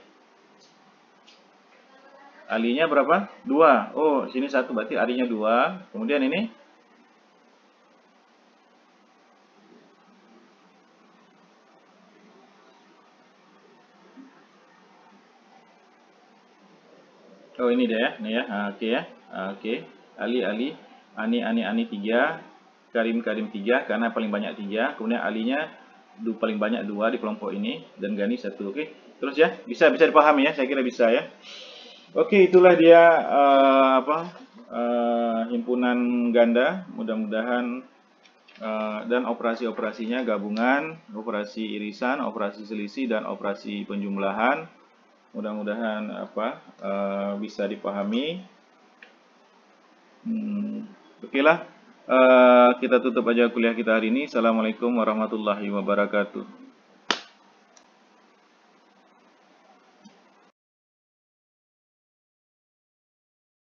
Speaker 1: Alinya berapa? 2. Oh, sini 1 berarti alinya 2. Kemudian ini oh, ini dia ya. Nih ya. Oke ya. Oke. Ali, Ani 3, Karim 3 karena paling banyak 3. Kemudian alinya paling banyak 2 di kelompok ini dan Gani 1. Oke. Terus ya, bisa dipahami ya. Saya kira bisa ya. Oke, itulah dia himpunan ganda. Mudah-mudahan dan operasi-operasinya gabungan, operasi irisan, operasi selisih dan operasi penjumlahan. Mudah-mudahan bisa dipahami. Oke lah, kita tutup aja kuliah kita hari ini. Assalamualaikum warahmatullahi wabarakatuh.